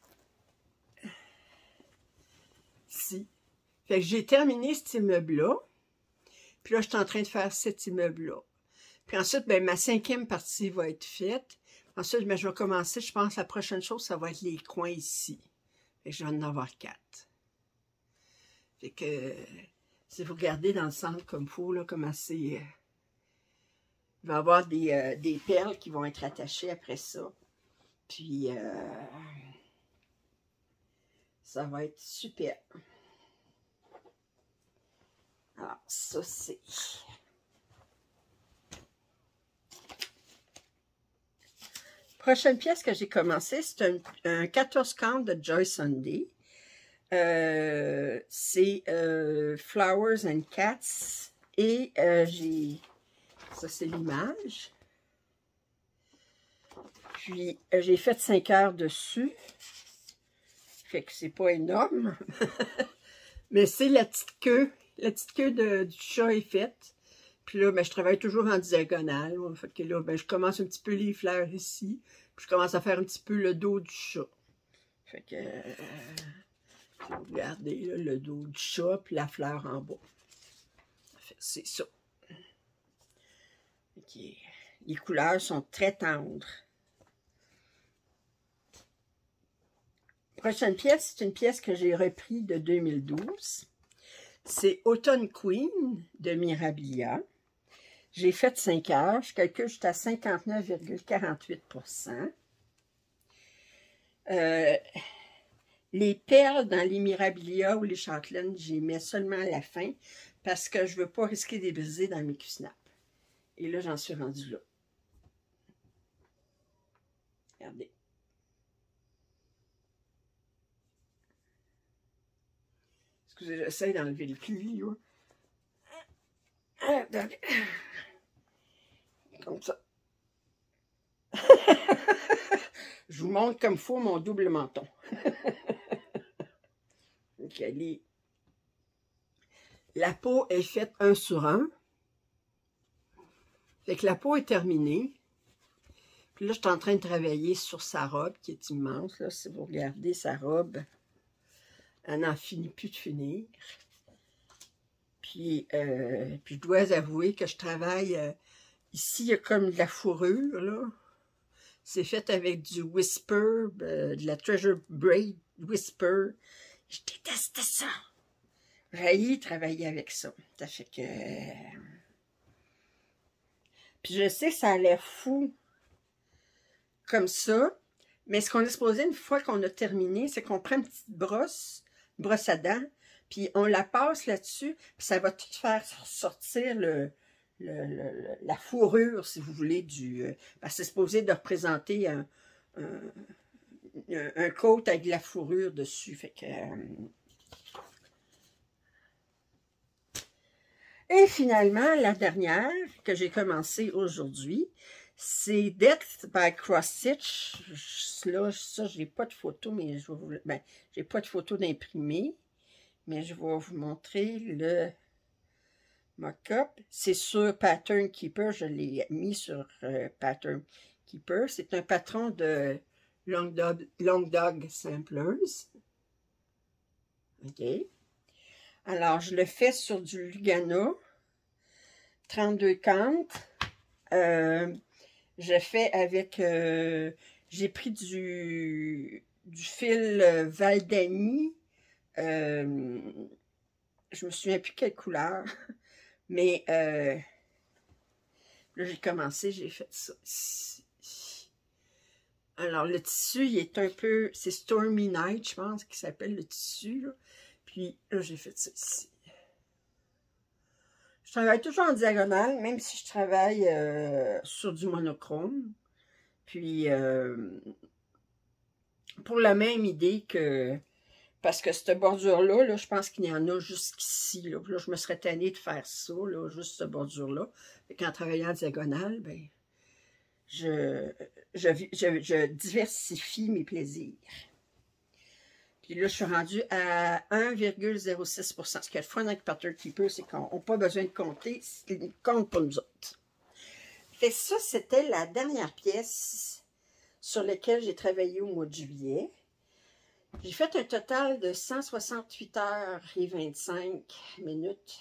Ici. Fait que j'ai terminé cet immeuble-là. Puis là, je suis en train de faire cet immeuble-là. Puis ensuite, ben, ma 5e partie va être faite. Ensuite, ben, je vais commencer, je pense, la prochaine chose, ça va être les coins ici. Fait que je vais en avoir 4. Fait que, si vous regardez dans le centre comme il faut, là, comment c'est... il va y avoir des perles qui vont être attachées après ça. Puis, ça va être super. Alors, ça, c'est... Prochaine pièce que j'ai commencé, c'est un 14 count de Joy Sunday. C'est Flowers and Cats. Et j'ai... Ça, c'est l'image. Puis, j'ai fait 5 heures dessus. Fait que c'est pas énorme. Mais c'est la petite queue. La petite queue du chat est faite. Puis là, ben, je travaille toujours en diagonale. Fait que là, ben, je commence un petit peu les fleurs ici. Puis je commence à faire un petit peu le dos du chat. Fait que, si vous regardez là, le dos du chat, puis la fleur en bas. C'est ça. Okay. Les couleurs sont très tendres. Prochaine pièce, c'est une pièce que j'ai reprise de 2012. C'est Autumn Queen de Mirabilia. J'ai fait 5 heures. Je calcule juste à 59,48%. Les perles dans les Mirabilia ou les Châtelaines, j'y mets seulement à la fin parce que je ne veux pas risquer de les briser dans mes Q-Snap. Et là, j'en suis rendue là. Regardez. Excusez, j'essaie d'enlever le pli, là. Comme ça. Je vous montre comme il faut mon double menton. Okay, la peau est faite 1 sur 1. Fait que la peau est terminée. Puis là, je suis en train de travailler sur sa robe qui est immense. Là, si vous regardez sa robe, elle n'en finit plus de finir. Puis je dois avouer que je travaille... ici, il y a comme de la fourrure, là. C'est fait avec du Whisper, de la Treasure Braid Whisper. Je déteste ça. J'ai travailler avec ça. Ça fait que... Puis je sais que ça a l'air fou comme ça, Mais ce qu'on est supposé, une fois qu'on a terminé, c'est qu'on prend une petite brosse à dents, puis on la passe là-dessus, puis ça va tout faire sortir la fourrure, si vous voulez, parce que c'est supposé de représenter un coat avec de la fourrure dessus. Fait que, et finalement, la dernière que j'ai commencé aujourd'hui, c'est Death by Cross Stitch. Là, ça, j'ai pas de photo, mais je vais vous, ben, j'ai pas de photo d'imprimé, mais je vais vous montrer le mock-up. C'est sur Pattern Keeper, je l'ai mis sur Pattern Keeper. C'est un patron de Long Dog Samplers. OK. Alors, je le fais sur du Lugano, 32 cantes. Je fais avec, j'ai pris du fil Valdani. Je me souviens plus quelle couleur, mais là, j'ai commencé, j'ai fait ça ici. Alors, le tissu, il est un peu, c'est Stormy Night, je pense, qui s'appelle le tissu, là. Puis là, j'ai fait ça ici. Je travaille toujours en diagonale, même si je travaille sur du monochrome. Puis, pour la même idée que, parce que cette bordure-là, là, je pense qu'il y en a jusqu'ici. Là. Là, je me serais tannée de faire ça, là, juste cette bordure-là. Et qu'en travaillant en diagonale, ben, je diversifie mes plaisirs. Puis là, je suis rendue à 1,06%. Ce qu'il y a de fun avec Pattern Keeper, c'est qu'on n'a pas besoin de compter, ils comptent pour nous autres. Fait ça, c'était la dernière pièce sur laquelle j'ai travaillé au mois de juillet. J'ai fait un total de 168 heures et 25 minutes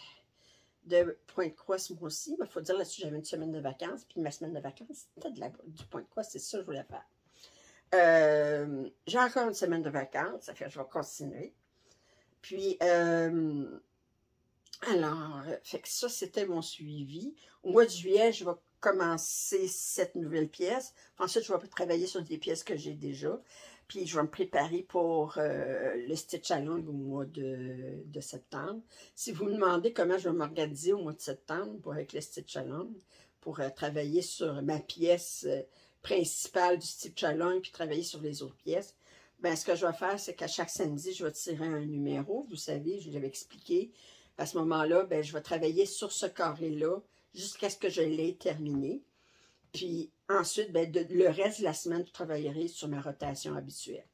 de point de croix ce mois-ci. Il faut dire là-dessus, j'avais une semaine de vacances, puis ma semaine de vacances, c'était du point de croix, c'est ça que je voulais faire. J'ai encore une semaine de vacances, ça fait que je vais continuer. Puis, alors, fait que ça, c'était mon suivi. Au mois de juillet, je vais commencer cette nouvelle pièce. Ensuite, je vais travailler sur des pièces que j'ai déjà. Puis, je vais me préparer pour le Stitch Along au mois de septembre. Si vous me demandez comment je vais m'organiser au mois de septembre avec le Stitch Along, pour travailler sur ma pièce principale du Stitch Along, puis travailler sur les autres pièces, ben ce que je vais faire, c'est qu'à chaque samedi, je vais tirer un numéro. Vous savez, je l'avais expliqué. À ce moment-là, ben, je vais travailler sur ce carré-là jusqu'à ce que je l'ai terminé. Puis ensuite, ben, le reste de la semaine, je travaillerai sur ma rotation habituelle.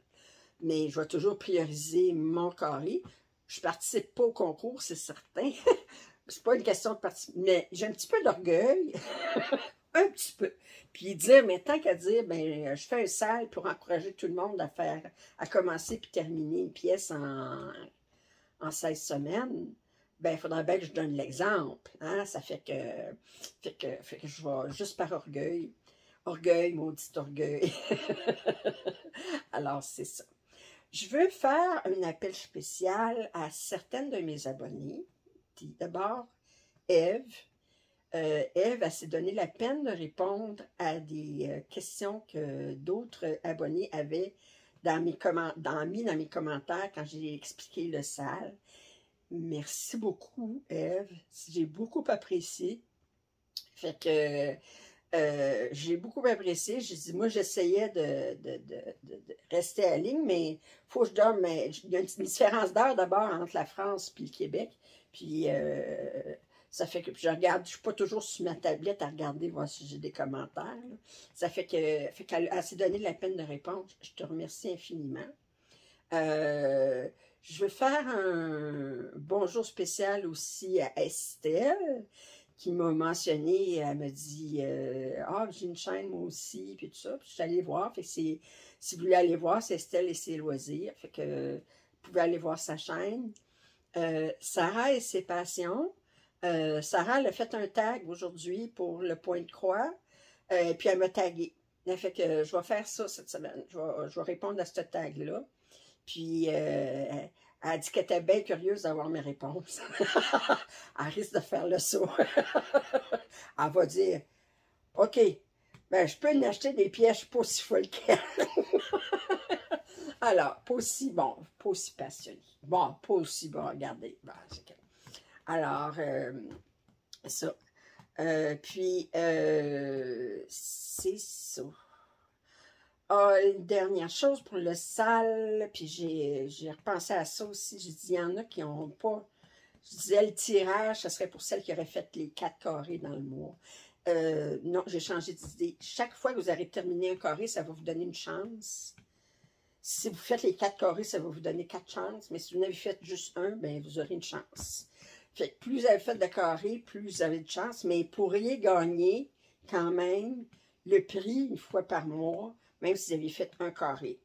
Mais je vais toujours prioriser mon carré. Je ne participe pas au concours, c'est certain. C'est pas une question de participer. Mais j'ai un petit peu d'orgueil. Un petit peu. Puis dire, mais tant qu'à dire, ben, je fais un salle pour encourager tout le monde à commencer puis terminer une pièce en 16 semaines. Ben, il faudrait bien que je donne l'exemple. Hein? Ça fait que je vais juste par orgueil. Orgueil, maudit orgueil. Alors, c'est ça. Je veux faire un appel spécial à certaines de mes abonnés. D'abord, Ève. Ève, elle s'est donné la peine de répondre à des questions que d'autres abonnés avaient mis dans mes commentaires quand j'ai expliqué le salle. Merci beaucoup, Ève. J'ai beaucoup apprécié. Fait que j'ai beaucoup apprécié. J'ai dit, moi, j'essayais de rester à la ligne, mais il faut que je dorme. Mais il y a une différence d'heure d'abord entre la France et le Québec. Puis, ça fait que je regarde, je ne suis pas toujours sur ma tablette à regarder, voir si j'ai des commentaires. Là. Ça fait qu'elle s'est donné la peine de répondre. Je te remercie infiniment. Je veux faire un bonjour spécial aussi à Estelle, qui m'a mentionné, elle m'a dit ah, j'ai une chaîne moi aussi, puis tout ça. Puis je suis allée voir. Fait que si vous voulez aller voir, c'est Estelle et ses loisirs. Fait que vous pouvez aller voir sa chaîne. Sarah et ses passions. Sarah, elle a fait un tag aujourd'hui pour le point de croix. Puis elle m'a tagué. Fait que je vais faire ça cette semaine. Je vais répondre à ce tag-là. Puis, elle a dit qu'elle était bien curieuse d'avoir mes réponses. Elle risque de faire le saut. Elle va dire, OK, ben, je peux en acheter des pièces pas si folles qu'elle. Alors, pas aussi bon, pas aussi passionné. Bon, pas aussi bon, regardez. Bon, alors, ça. C'est ça. Ah, une dernière chose pour le sale, puis j'ai repensé à ça aussi. J'ai dit, il y en a qui n'ont pas. Je disais, le tirage, ce serait pour celles qui auraient fait les 4 carrés dans le mois. Non, j'ai changé d'idée. Chaque fois que vous aurez terminé un carré, ça va vous donner une chance. Si vous faites les 4 carrés, ça va vous donner 4 chances. Mais si vous n'avez fait juste un, ben vous aurez une chance. Fait que plus vous avez fait de carrés, plus vous avez de chance. Mais vous pourriez gagner quand même le prix une fois par mois, même si vous avez fait un carré,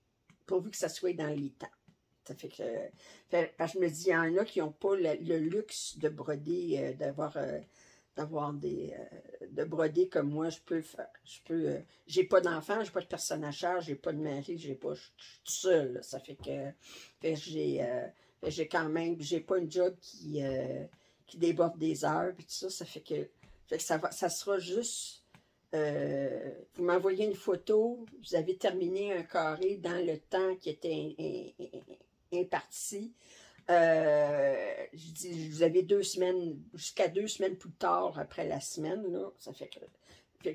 pourvu que ça soit dans les temps. Ça fait que, parce que je me dis, il y en a qui n'ont pas le luxe de broder, de broder comme moi, je peux faire. J'ai pas d'enfant, j'ai pas de personne à charge, j'ai pas de mari, je suis toute seule. Là. Ça fait que, j'ai quand même, j'ai pas une job qui déborde des heures, puis tout ça, fait que ça sera juste, vous m'envoyez une photo, vous avez terminé un carré dans le temps qui était imparti. Je dis, vous avez 2 semaines, jusqu'à 2 semaines plus tard après la semaine, là, ça fait que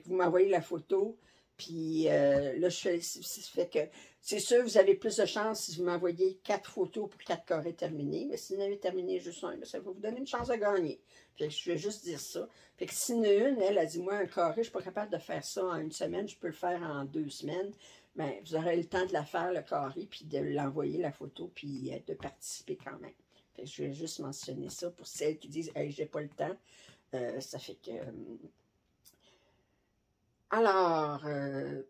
vous m'envoyez la photo, puis là, fait que, c'est sûr, vous avez plus de chance si vous m'envoyez 4 photos pour 4 carrés terminés, mais si vous en avez terminé juste un, ça va vous donner une chance de gagner. Fait que je vais juste dire ça. Fait que si une, elle a dit, moi, un carré, je ne suis pas capable de faire ça en une semaine, je peux le faire en 2 semaines. Bien, vous aurez le temps de la faire, le carré, puis de l'envoyer, la photo, puis de participer quand même. Fait que je vais juste mentionner ça pour celles qui disent « Hey, j'ai pas le temps ». Ça fait que... alors,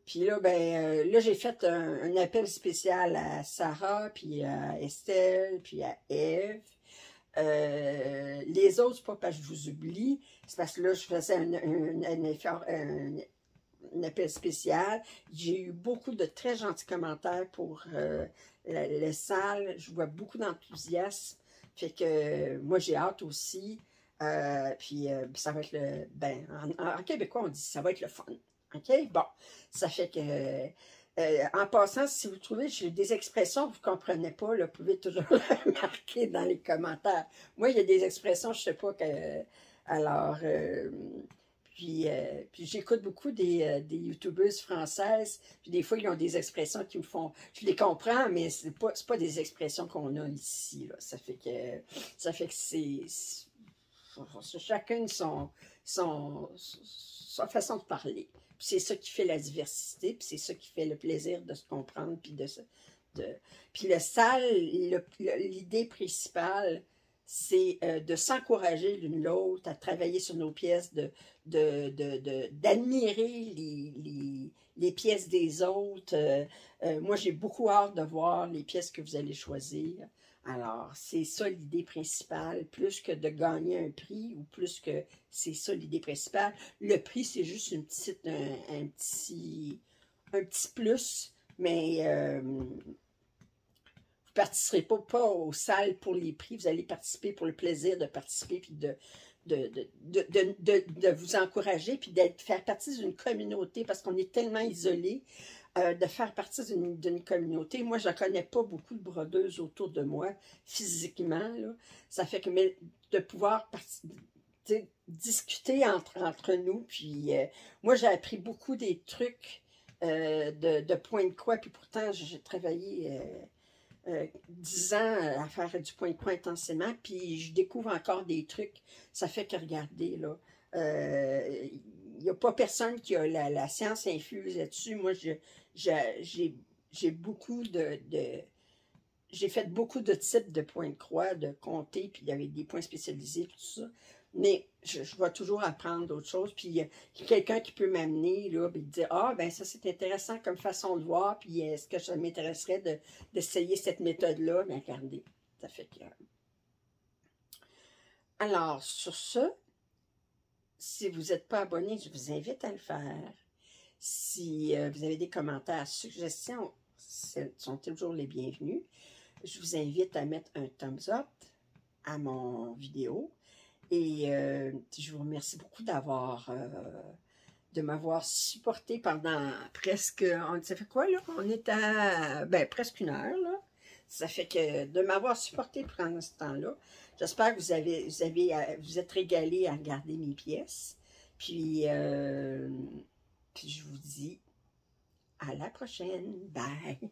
puis là, là, j'ai fait un appel spécial à Sarah, puis à Estelle, puis à Ève. Les autres, c'est pas parce que je vous oublie, c'est parce que là, je faisais un appel spécial. J'ai eu beaucoup de très gentils commentaires pour les salles. Je vois beaucoup d'enthousiasme. Fait que moi, j'ai hâte aussi. Puis ça va être le... Ben, en québécois, on dit ça va être le fun. OK? Bon, ça fait que... en passant, si vous trouvez j'ai des expressions que vous ne comprenez pas, là, vous pouvez toujours le marquer dans les commentaires. Moi, il y a des expressions, je ne sais pas que... Alors... puis j'écoute beaucoup des youtubeuses françaises, puis des fois, ils ont des expressions qui me font... Je les comprends, mais c'est pas des expressions qu'on a ici, là. Ça fait que c'est... Chacun sa façon de parler. Puis c'est ça qui fait la diversité, puis c'est ça qui fait le plaisir de se comprendre, puis puis le sale, l'idée principale, c'est de s'encourager l'une l'autre à travailler sur nos pièces, d'admirer les pièces des autres. Moi, j'ai beaucoup hâte de voir les pièces que vous allez choisir. Alors, c'est ça l'idée principale, plus que de gagner un prix, ou plus que c'est ça l'idée principale. Le prix, c'est juste un petit plus, mais vous ne participerez pas aux salles pour les prix, vous allez participer pour le plaisir de participer, puis de vous encourager, puis faire partie d'une communauté, parce qu'on est tellement isolés. De faire partie d'une communauté. Moi, je ne connais pas beaucoup de brodeuses autour de moi, physiquement. Là. Ça fait que de pouvoir discuter entre nous. Puis moi, j'ai appris beaucoup des trucs de point de croix. Puis pourtant, j'ai travaillé 10 ans à faire du point de croix intensément. Puis je découvre encore des trucs. Ça fait que, regardez, là, il n'y a pas personne qui a la science infuse là-dessus. Moi, j'ai beaucoup j'ai fait beaucoup de types de points de croix, de comté, puis il y avait des points spécialisés, tout ça. Mais je vais toujours apprendre d'autres choses. Puis il y a quelqu'un qui peut m'amener, là, puis dire « Ah, ben ça, c'est intéressant comme façon de voir, puis est-ce que ça m'intéresserait d'essayer cette méthode-là? » Mais regardez, ça fait que... Alors, sur ce, si vous n'êtes pas abonné, je vous invite à le faire. Si vous avez des commentaires, suggestions, sont toujours les bienvenus. Je vous invite à mettre un thumbs up à mon vidéo. Et je vous remercie beaucoup de m'avoir supporté pendant presque, ça fait quoi là? On est à, ben, presque 1 heure là. Ça fait que de m'avoir supporté pendant ce temps-là, j'espère que vous êtes régalés à regarder mes pièces. Puis je vous dis à la prochaine. Bye!